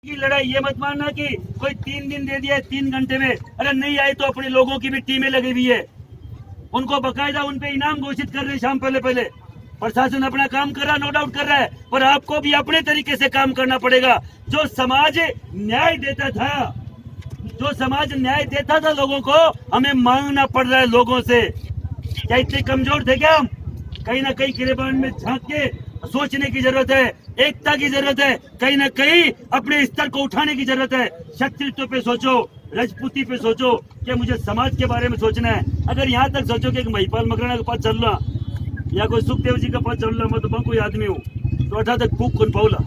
की लड़ाई ये मत मानना कि कोई 3 दिन दे दिया 3 घंटे में, अरे नहीं आई तो अपने लोगों की भी टीमें लगी हुई है, उनको बकायदा उन पे इनाम घोषित कर रहे शाम पहले पहले। प्रशासन अपना काम कर रहा, नो डाउट कर रहा है, पर आपको भी अपने तरीके से काम करना पड़ेगा। जो समाज न्याय देता था, जो समाज न्याय देता था लोगों को, हमें मांगना पड़ रहा है लोगों से। क्या इतने कमजोर थे क्या हम? कहीं ना कहीं गिरेबान में झांक के सोचने की जरूरत है, एकता की जरूरत है, कहीं ना कहीं अपने स्तर को उठाने की जरूरत है। क्षत्रित्व पे सोचो, राजपूती पे सोचो, क्या मुझे समाज के बारे में सोचना है। अगर यहाँ तक सोचो कि महिपाल मकराना के पास चल रहा या कोई सुखदेव जी के पास चल रहा, मैं तो कोई आदमी हूँ, तो अठा तक कूक कौन पाऊला,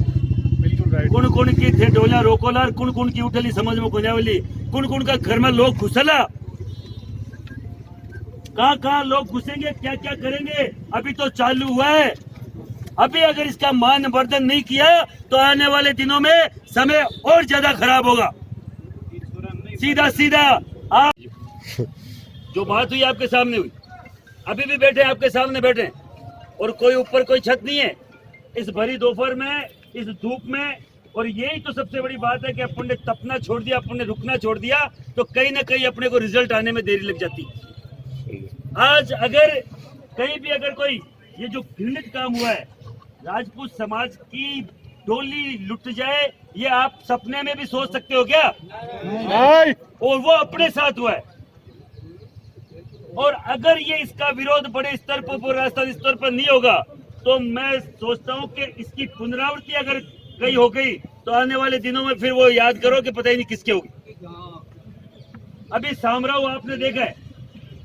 कुण कुण की थे डोला रोकोला, कुण कुण की उठली समझ में कोन्यावली, कुण कुण का घर में लोग घुसला, कहाँ लोग घुसेंगे, क्या क्या करेंगे, अभी तो चालू हुआ है। अभी अगर इसका मान वर्धन नहीं किया तो आने वाले दिनों में समय और ज्यादा खराब होगा। सीधा सीधा आप जो बात हुई आपके सामने हुई, अभी भी बैठे आपके सामने बैठे, और कोई ऊपर कोई छत नहीं है इस भरी दोपहर में, इस धूप में। और यही तो सबसे बड़ी बात है कि अपन ने तपना छोड़ दिया, अपन ने रुकना छोड़ दिया, तो कहीं ना कहीं अपने को रिजल्ट आने में देरी लग जाती। आज अगर कहीं भी अगर कोई ये जो घृणित काम हुआ है, राजपूत समाज की डोली लुट जाए, ये आप सपने में भी सोच सकते हो क्या? और वो अपने साथ हुआ है। और अगर ये इसका विरोध बड़े स्तर पर, राष्ट्रीय स्तर पर नहीं होगा, तो मैं सोचता हूँ कि इसकी पुनरावृत्ति अगर कहीं हो गई तो आने वाले दिनों में फिर वो याद करो कि पता ही नहीं किसके होगी। अभी सामराव आपने देखा है,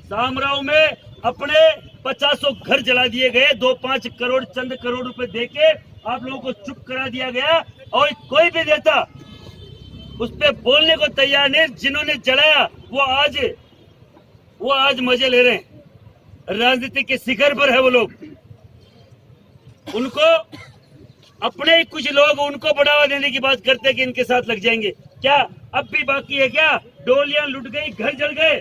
सामराव में अपने 50 घर जला दिए गए, 2-5 करोड़ चंद करोड़ रुपए देके आप लोगों को चुप करा दिया गया, और कोई भी नेता उस पे बोलने को तैयार नहीं। जिन्होंने जलाया वो आज मजे ले रहे हैं, राजनीति के शिखर पर है वो लोग। उनको अपने ही कुछ लोग उनको बढ़ावा देने की बात करते हैं कि इनके साथ लग जाएंगे। क्या अब भी बाकी है क्या? डोलियां लुट गई, घर जल गए,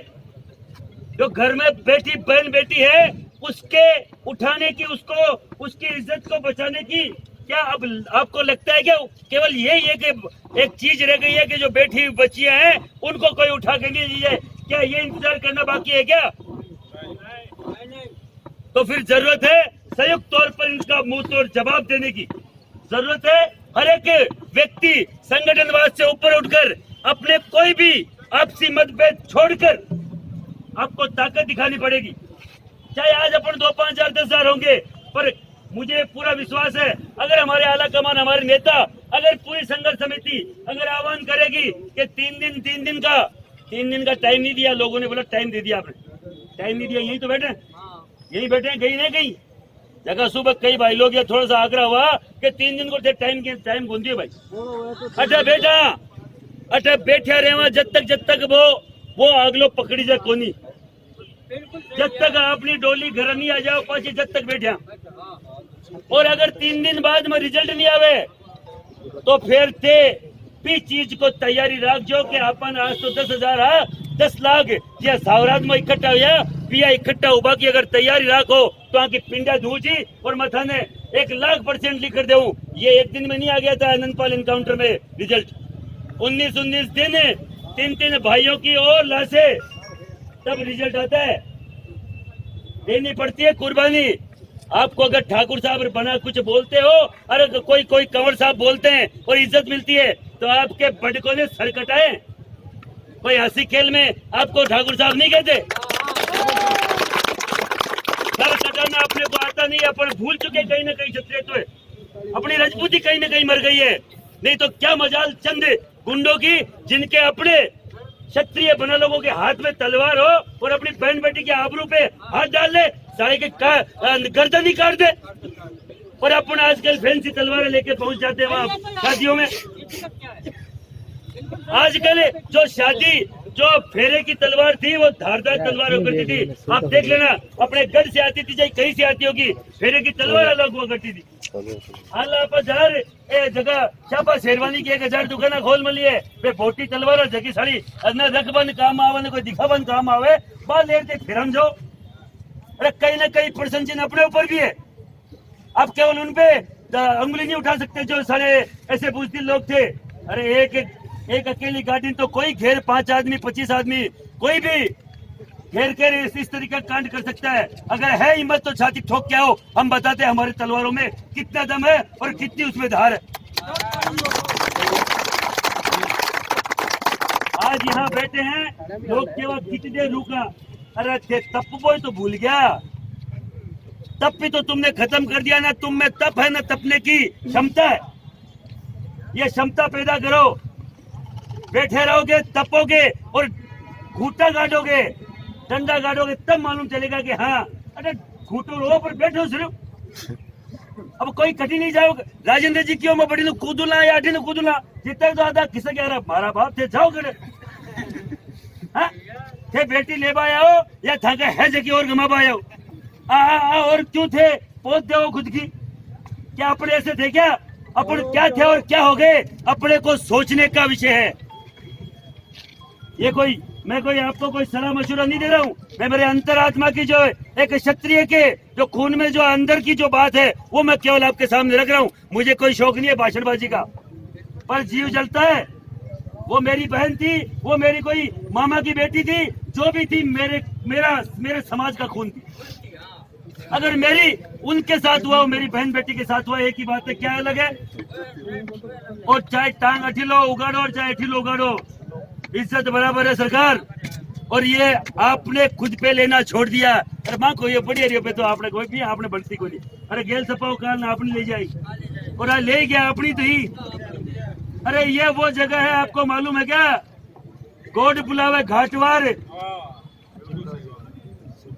जो घर में बेटी बहन बेटी है उसके उठाने की, उसको उसकी इज्जत को बचाने की, क्या अब आपको लगता है क्या केवल यही है कि एक चीज रह गई है कि जो बेटी बच्चियां हैं उनको कोई उठा के नहीं दीजिए? क्या ये इंतजार करना बाकी है क्या? तो फिर जरूरत है संयुक्त तौर पर इनका मुंह तोड़ जवाब देने की। जरूरत है हर एक व्यक्ति संगठनवाद से ऊपर उठकर अपने कोई भी आपसी मतभेद छोड़कर आपको ताकत दिखानी पड़ेगी। चाहे आज अपन 2, 5 हजार 10 हजार होंगे, पर मुझे पूरा विश्वास है अगर हमारे आला कमान, हमारे नेता, अगर पूरी संघर्ष समिति अगर आह्वान करेगी कि 3 दिन का टाइम नहीं दिया, लोगों ने बोला टाइम दे दिया, आपने टाइम नहीं दिया, यही तो बैठे, यही बैठे, कहीं नहीं कहीं जगह सुबह कई भाई लोग, थोड़ा सा आग्रह हुआ कि 3 दिन को टाइम कौन दिए भाई? अठा बैठा रहे जब तक वो अगलो पकड़ी जाए कोनी, जब तक अपनी डोली घर नहीं आ जाओ पाछी, जब तक बैठा। और अगर 3 दिन बाद में रिजल्ट नहीं आवे तो फिर ते भी चीज को तैयारी रख जो कि अपन आज तो 10,000 10 लाख या सावरात में इकट्ठा हुआ पिया इकट्ठा हुआ की अगर तैयारी रखो तो आके पिंडा धूजी और मथा ने 1,00,000% लिख कर देऊं। ये एक दिन में नहीं आ गया था आनंदपाल इनकाउंटर में रिजल्ट, 19 दिन 3 भाइयों की और लाशें, तब रिजल्ट आता है। देनी पड़ती है कुर्बानी। आपको अगर ठाकुर साहब बना कुछ बोलते हो, अरे कोई कंवर साहब बोलते हैं और इज्जत मिलती है, तो आपके बड़कों ने सर कटाए। कोई हंसी खेल में आपको ठाकुर साहब नहीं कहते? सर कटाना अपने को आता नहीं, अपन भूल चुके कहीं ना कहीं क्षत्रियत्व है, अपनी राजपूती कहीं ना कहीं मर गई है। नहीं तो क्या मजाल चंद गुंडों की जिनके अपने क्षत्रिय बना लोगों के हाथ में तलवार हो और अपनी बहन बेटी के आबरू पे हाथ डाल ले, सारे के गर्दन ही काट दे। और अपन आजकल फैंसी तलवारें लेके पहुंच जाते हैं वहां शादियों में। आजकल जो शादी जो फेरे की तलवार थी वो धारदार तलवार हुआ करती थी। आप देख लेना, अपने घर से आती थी चाहे कहीं से आती होगी, फेरे की तलवार अलग हुआ करती थी। हजार जगह छापा शेरवानी की 1000 दुकाना खोल मिली है, वे बोटी तलवार जगी साड़ी न रखबन काम आवे न कोई दिखावन काम आवे, बाल लेते फिर हम जो। अरे कहीं ना कहीं प्रशंसन अपने ऊपर भी है। आप केवल उनपे अंगुली नहीं उठा सकते जो सारे ऐसे बुजदिल लोग थे। अरे एक अकेली गाड़ी तो कोई घेर 5 आदमी 25 आदमी कोई भी घेर कर इस तरीके का कांड कर सकता है। अगर है हिम्मत तो छाती ठोक के आओ, हम बताते हैं हमारी तलवारों में कितना दम है और कितनी उसमें धार है। आज यहाँ बैठे हैं लोग केवल कितनी देर रुका। अरे तप बोल तो भूल गया, तप भी तो तुमने खत्म कर दिया ना। तुम में तप है ना तपने की क्षमता है, ये क्षमता पैदा करो। बैठे रहोगे तपोगे और घूटा गाड़ोगे डंडा गाड़ोगे तब मालूम चलेगा कि हाँ। अरे घूटो रो पर बैठो सिर्फ, अब कोई कटी नहीं जाओगे। राजेंद्र जी क्यों मैं बड़ी नु कूदूला या आठी नु कूदूला जितना तो आधा किसे कह रहा मारा बाप थे जाओ करे हाँ? थे बेटी ले आओ या था है जगह और घमा आओ और क्यों थे पोत दो खुद की। क्या अपने ऐसे थे क्या? अपन क्या थे और क्या हो गए अपने को सोचने का विषय है। ये मैं कोई आपको कोई सलाह मशवरा नहीं दे रहा हूँ। मैं मेरे अंतरात्मा की जो एक क्षत्रिय के जो खून में जो अंदर की जो बात है वो मैं केवल आपके सामने रख रहा हूँ। मुझे कोई शौक नहीं है भाषणबाजी का, पर जीव जलता है। वो मेरी बहन थी, वो मेरी कोई मामा की बेटी थी, जो भी थी मेरे समाज का खून थी। अगर मेरी उनके साथ हुआ मेरी बहन बेटी के साथ हुआ एक ही बात है, क्या अलग है। और चाहे टांग अठीलो उगाड़ो और चाहे अठीलो उगाड़ो इज्जत बराबर है सरकार। और ये आपने खुद पे लेना छोड़ दिया। अरे माँ को ये बढ़िया रही पे तो आपने कोई भी आपने बनती को नहीं। अरे गेल सपाओ काल आपने ले जाई और आज ले गया अपनी तो ही। अरे ये वो जगह है आपको मालूम है क्या? गोड बुलावे घाटवार।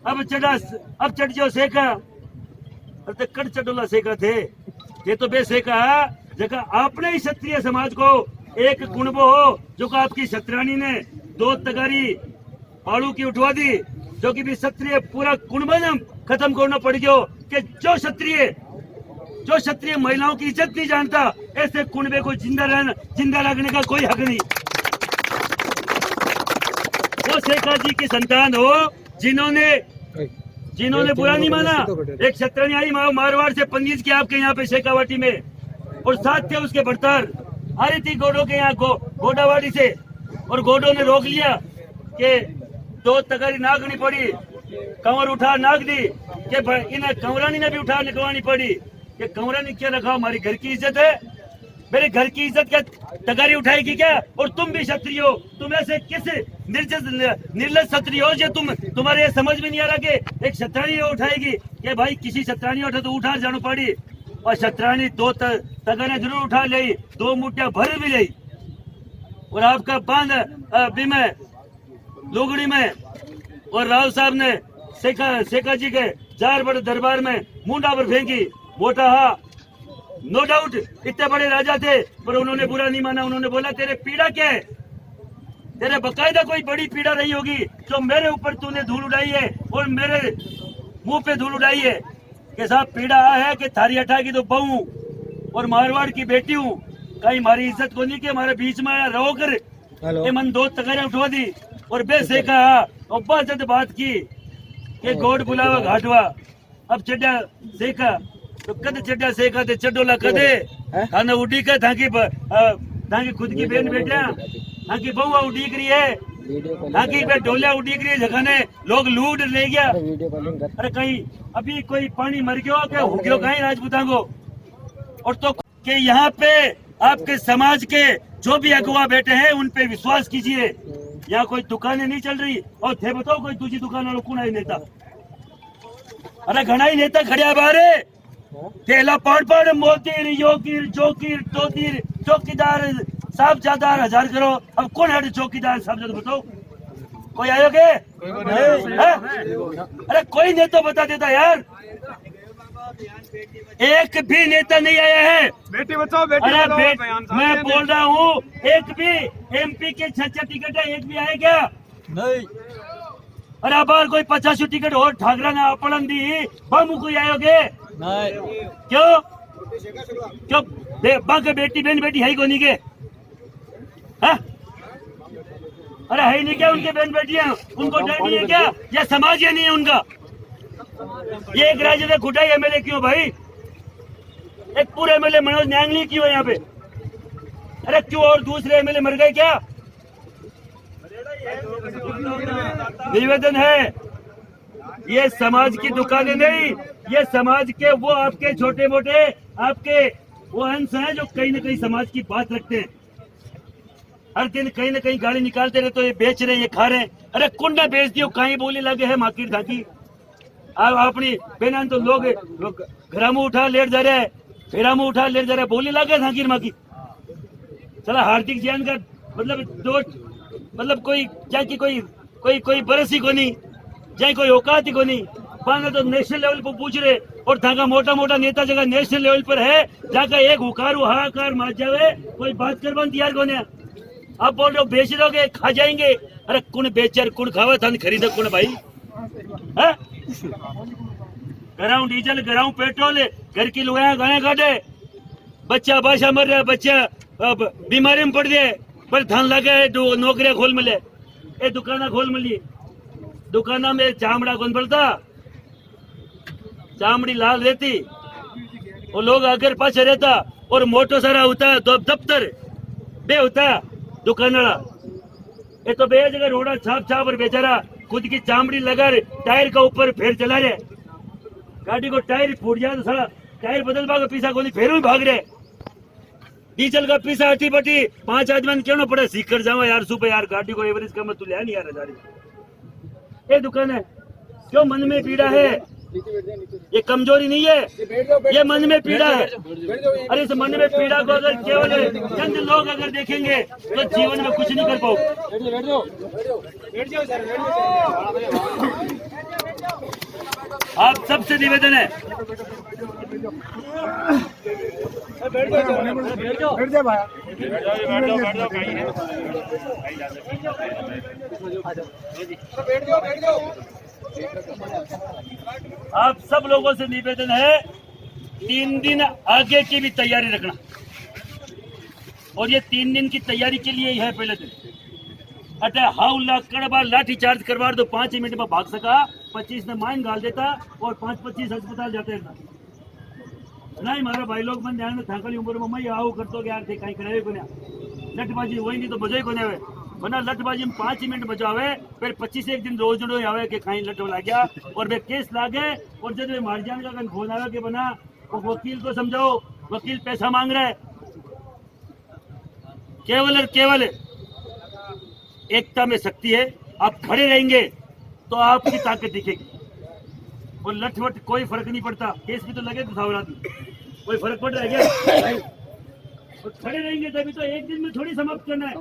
अब चढ़ जो सेका अब तक कट चटोला सेका थे ये तो बे सेका जगह आपने ही क्षत्रिय समाज को एक कुणबो हो जो को आपकी क्षत्राणी ने 2 तगारी पाड़ू की उठवा दी, जो कि भी क्षत्रिय पूरा कुणबन खत्म करना पड़ गयो कि जो क्षत्रिय महिलाओं की इज्जत नहीं जानता ऐसे कुणबे को जिंदा रखने का कोई हक नहीं। वो शेखा जी की संतान हो जिन्होंने बुरा नहीं माना। एक क्षत्राणी आई मारवाड़ से पंजीज की आपके यहाँ पे शेखावाटी में और साथ थे उसके भरतार आ रही थी गोडो के यहाँ गोडावाड़ी से और गोडो ने रोक लिया कि 2 तगारी नागनी पड़ी, कंवर उठा नाग दी कि इन्हें कंवरानी ने भी उठा निकलवानी पड़ी कि कंवरानी क्या रखा हमारी घर की इज्जत है, मेरे घर की इज्जत क्या तगारी उठाएगी क्या? और तुम भी क्षत्रिय हो, तुम ऐसे किस निर्लज क्षत्रिय हो जो तुम्हारे ये समझ में नहीं आ रहा कि एक क्षत्राणी उठाएगी कि भाई किसी क्षत्राणी उठा तो उठा जाना पड़ी। और क्षत्राणी 2 तगारे जरूर उठा ले, 2 मुठ्ठियां भर भी ले और आपका बांध भी में लुगड़ी में। और राव साहब ने शेखा जी के 4 बड़े दरबार में मुंडा पर फेंकी। मोटा हा नो डाउट इतने बड़े राजा थे पर उन्होंने बुरा नहीं माना। उन्होंने बोला तेरे पीड़ा क्या है, तेरे बकायदा कोई बड़ी पीड़ा नहीं होगी जो मेरे ऊपर तूने धूल उड़ाई है और मेरे मुंह पे धूल उड़ाई है। कि साहब पीड़ा है कि थारी हटा की तो बहू और मारवाड़ की बेटी हूँ, कहीं हमारी इज्जत को नहीं कि हमारे बीच में रहो कर ये मन 2 तगारे उठवा दी और बेसेखा और बस बात की कि गोड बुलावा घाटवा। अब चड्डा सेका तो कद चड्डा सेका थे चड्डोला कदे खाना उड़ी का थाकी खुद की बहन बेटिया थाकी बहुआ उड़ी करी है, थाकी ढोलिया उड़ी करी है जगह ने लोग लूट ले गया। अरे कहीं अभी कोई पानी मर गयो क्या हो गयो कहीं राजपूता को। और तो कि यहाँ पे आपके समाज के जो भी अगुआ बैठे हैं उन पे विश्वास कीजिए। यहाँ कोई दुकानें नहीं चल रही और थे बताओ कोई दूसरी दुकान वालों कौन है नेता? अरे घना ही नेता खड़िया बारे तेला पड़ मोतीर योगीर जोकीर तोतीर चौकीदार साहबजादार 1000 करो। अब कौन है चौकीदार साहबजादा बताओ? कोई आयोगे? अरे कोई नेता बता देता यार, एक भी नेता नहीं आया है। बेटी बचाओ बेटी मैं बोल रहा हूँ एक भी MP के 6 टिकट है, एक भी आए क्या? नहीं। अरे अब कोई 50 टिकट और ठाकरा ने अपलन दी बामू कोई आयोगे? नहीं। क्यों बाकी बेटी बहन बेटी है ही को नहीं के? अरे है नहीं क्या उनके बहन बेटियां? उनको डर नहीं है क्या? या समाज ही नहीं है उनका? ये एक राज्य में घुटाई MLA क्यों भाई? एक पूरे MLA मनोज न्यांगली क्यों है यहाँ पे? अरे क्यों और दूसरे एमएलए मर गए क्या? निवेदन है, ये समाज की दुकानें नहीं, ये समाज के वो आपके छोटे मोटे आपके वो अंश हैं जो कहीं न कहीं समाज की बात रखते हैं। हर दिन कहीं न कहीं गाड़ी निकालते रहे तो ये बेच रहे हैं, ये खा रहे हैं। अरे कुंडा बेच दियो, कहीं बोली लगे है माकिर धाकी। अब अपनी बेना तो लोग घरा में उठा लेट जा रहे हैं, फेरा में उठा लेट जा रहे हैं, बोली लगे धाकीर माकी। चला हार्दिक जैन का मतलब दो मतलब कोई क्या की कोई बरसी को नहीं, चाहे कोई औकात ही को नहीं। पाना तो नेशनल लेवल पर पूछ रहे और धागा मोटा मोटा नेता जगह नेशनल लेवल पर है, जाकर एक हुकारू हाहाकार मार जावे, कोई बात करवाने तैयार को नहीं। आप बोल रहे हो बेच दोगे, खा जाएंगे। अरे कौन बेचे कौन खावा था खरीदे कौन भाई? गराऊं डीजल गराऊं पेट्रोल, घर की लुगाया गाने काटे, बच्चा बाशा मर रहा, बच्चा बीमारी में पड़ गए, पर धान लगे नौकरियां खोल मिले, ये दुकाना खोल मिली। दुकाना में चामड़ा कौन पड़ता, चामड़ी लाल रहती और लोग अगर पाछे रहता और मोटो सारा होता दफ्तर बे होता दुकानड़ा। ये तो बे जगह रोड़ा छाप छाप और बेचारा खुद की चामड़ी लगा टायर का ऊपर फेर चला रहे। गाड़ी को टायर फूट जाए तो सारा टायर बदल भाग पीछा को फेर भी भाग रहे। डीजल का पीछा अटी पटी 5 आदमी क्यों ना पड़े, सीकर जाओ यार सुबह यार गाड़ी को एवरेज का मत लिया नहीं यार हजार। ये दुकान है क्यों मन में पीड़ा है, ये कमजोरी नहीं है, ये मन में पीड़ा है। अरे इस मन में पीड़ा को अगर केवल चंद लोग अगर देखेंगे तो जीवन में कुछ नहीं कर पाओ। आप सबसे निवेदन है, आप सब लोगों से निवेदन है 3 दिन आगे की भी तैयारी रखना। और ये 3 दिन की तैयारी के लिए ही है। पहले दिन अटे हाउला कड़बा लाठी चार्ज करवा दो, 5 मिनट में भाग सका, 25 ने माइन गाल देता और 5-25 अस्पताल जाते था। नहीं मारा भाई लोग मन ध्यान में थाकली उम्र में मैं आओ करतो यार थे कहीं करे को लटबाजी वही नहीं तो मजा ही को नहीं वरना लटबाजी में 5 मिनट बचावे फिर 25 एक दिन रोज जोड़ो आवे कि कहीं लट लग गया और वे केस लागे और जब वे मार जाने का फोन आवे कि बना वो वकील को समझाओ, वकील पैसा मांग रहा है। केवल और केवल एकता में शक्ति है। आप खड़े रहेंगे तो आपकी ताकत दिखेगी और लठवट कोई फर्क नहीं पड़ता। केस भी तो लगे तो सावरात में कोई फर्क पड़ रहा है क्या? और खड़े रहेंगे तभी तो एक दिन में थोड़ी समाप्त करना है।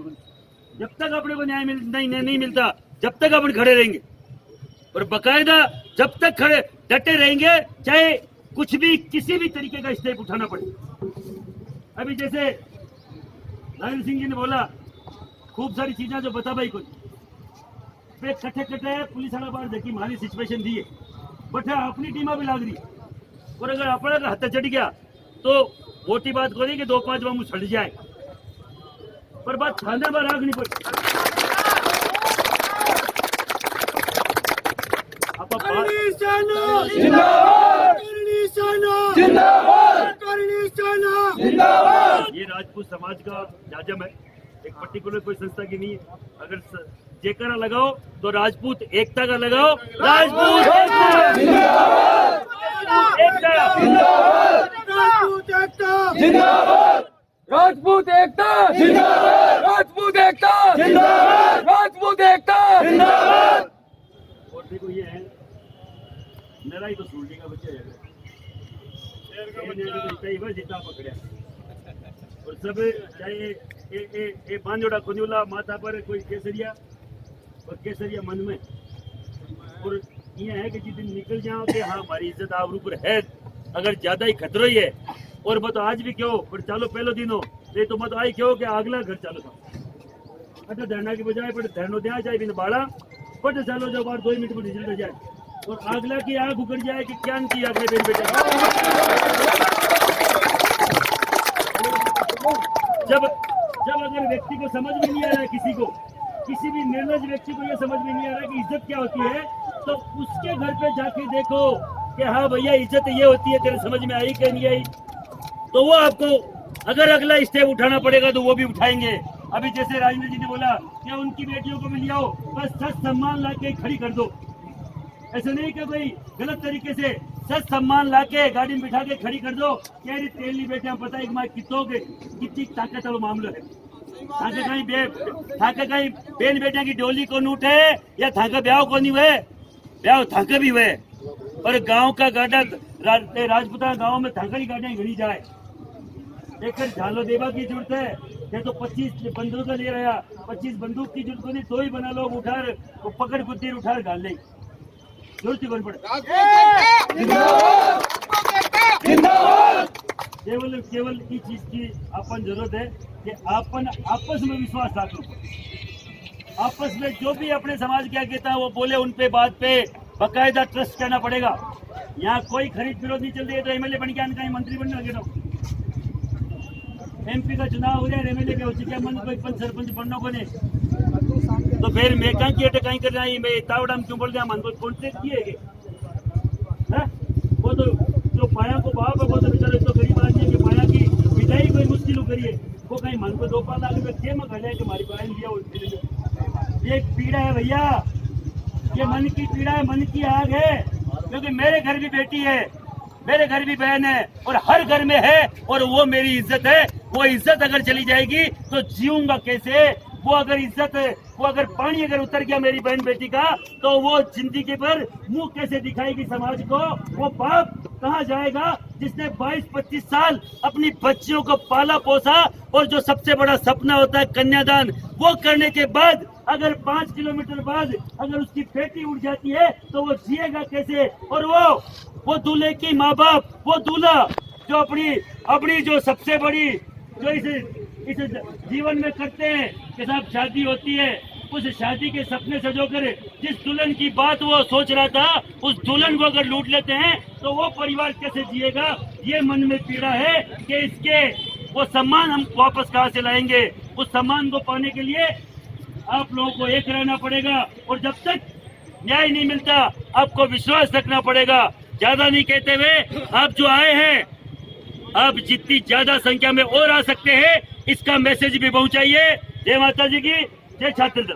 जब तक अपने को न्याय नहीं मिलता जब तक अपन खड़े रहेंगे और बकायदा जब तक खड़े डटे रहेंगे चाहे कुछ भी किसी भी तरीके का स्टेप उठाना पड़े। अभी जैसे नारायण सिंह जी ने बोला खूब सारी चीजें जो बता भाई कुछ कट्ठे पुलिस वाला बार देखी मारी सिचुएशन दी है बट अपनी टीमा भी लाग रही और अगर अपना का हत्या चढ़ गया तो मोटी बात करी कि 2-5 बार मुझ छड़ जाए पर बात खाने पर राखनी पड़ी। ये राजपूत समाज का जाजम है, एक पर्टिकुलर कोई संस्था की नहीं है। अगर जेकरा लगाओ तो राजपूत एकता का लगाओ। राजपूत एकता राजपूत एकता जिंदाबाद, राजपूत एकता जिंदाबाद, राजपूत एकता जिंदाबाद। और देखो ये है मेरा ही तो सूरजी का बच्चा है जितना पकड़े और सब चाहे बांधोड़ा खुजूला माथा पर कोई केसरिया और केसरिया मन में और ये है कि जिस दिन निकल जाओ कि हाँ हमारी इज्जत आबरू पर है अगर ज्यादा ही खतरा ही है और बता आज भी क्यों पर चालो पहले दिन हो तो मत आई क्यों कि अगला घर चालो था अच्छा धरना के बजाय पर धरनो दिया जाए बिन बाड़ा बट चालो जो बार 2 मिनट में रिजल्ट हो जाए और अगला की आग उगड़ जाए कि क्या नहीं किया अपने बेन बेटे जब अगर व्यक्ति को समझ में नहीं आ रहा है किसी भी निर्लज व्यक्ति को ये समझ में नहीं आ रहा है कि इज्जत क्या होती है तो उसके घर पे जाके देखो कि हाँ भैया इज्जत ये होती है तेरे समझ में आई कि नहीं आई तो वो आपको अगर अगला स्टेप उठाना पड़ेगा तो वो भी उठाएंगे। अभी जैसे राजेंद्र जी ने बोला कि उनकी बेटियों को भी ले आओ, बस सच सम्मान ला के खड़ी कर दो। ऐसा नहीं कि भाई गलत तरीके से सच सम्मान ला के गाड़ी में बिठा के खड़ी कर दो। कह रही तेली बेटिया पता है कि कितनी ताकत वाला मामला है। थाके कहीं बेन बेटिया की डोली को नूट है या थाके ब्याह को नहीं हुए, ब्याह थाके भी हुए। और गांव का गाड़ा राजपूता गांव में थाकड़ी गाड़ियां घड़ी जाए। एक झालो देवा की जरूरत है, ये तो 25 बंदूक ले रहा, 25 बंदूक की जरूरत नहीं, दो ही बना लो, उठार वो पकड़ कुत्ती उठार गाल ले जरूरत ही बन पड़े। केवल इस चीज की अपन जरूरत है कि अपन आपस में विश्वास रखो। आपस में जो भी अपने समाज क्या कहता है वो बोले, उन पे बात पे बकायदा ट्रस्ट करना पड़ेगा। यहाँ कोई खरीद विरोध नहीं चल रही है तो एमएलए बन के आने का मंत्री बनने लगे। एमपी का चुनाव हो रहा है, एमएलए क्या हो चुका है, मन कोई पंच सरपंच बनने को नहीं। तो फिर मैं कहीं की कहीं कर रहा है, मैं तावड़ा क्यों बोल रहा मन को कॉन्ट्रैक्ट किए वो तो जो पाया को बाप है वो तो बेचारे तो गरीब आदमी के पाया की विदाई कोई मुश्किल करिए, वो कहीं मन को 2-5 लाख रुपए खेम खा जाए कि हमारी पाया दिया। ये पीड़ा है भैया, ये मन की पीड़ा है, मन की आग है। क्योंकि मेरे घर भी बेटी है, मेरे घर भी बहन है और हर घर में है, और वो मेरी इज्जत है। वो इज्जत अगर चली जाएगी तो जीऊंगा कैसे? वो अगर इज्जत, वो अगर पानी अगर उतर गया मेरी बहन बेटी का, तो वो जिंदगी पर मुंह कैसे दिखाएगी समाज को? वो बाप कहाँ जाएगा जिसने 22-25 साल अपनी बच्चियों को पाला पोसा, और जो सबसे बड़ा सपना होता है कन्यादान, वो करने के बाद अगर 5 किलोमीटर बाद अगर उसकी बेटी उड़ जाती है तो वो जिएगा कैसे? और वो दूल्हे की माँ बाप, वो दूल्हा जो अपनी जो सबसे बड़ी जो इस जीवन में करते हैं कि साहब शादी होती है, उस शादी के सपने सजोकर जिस दुल्हन की बात वो सोच रहा था, उस दुल्हन को अगर लूट लेते हैं तो वो परिवार कैसे जिएगा? ये मन में पीड़ा है कि इसके वो सम्मान हम वापस कहाँ से लाएंगे? उस सम्मान को पाने के लिए आप लोगों को एक रहना पड़ेगा, और जब तक न्याय नहीं मिलता आपको विश्वास रखना पड़ेगा। ज्यादा नहीं कहते हुए, आप जो आए हैं, आप जितनी ज्यादा संख्या में और आ सकते हैं, इसका मैसेज भी पहुंचाइए। जय माता जी की, जय छात्र दल।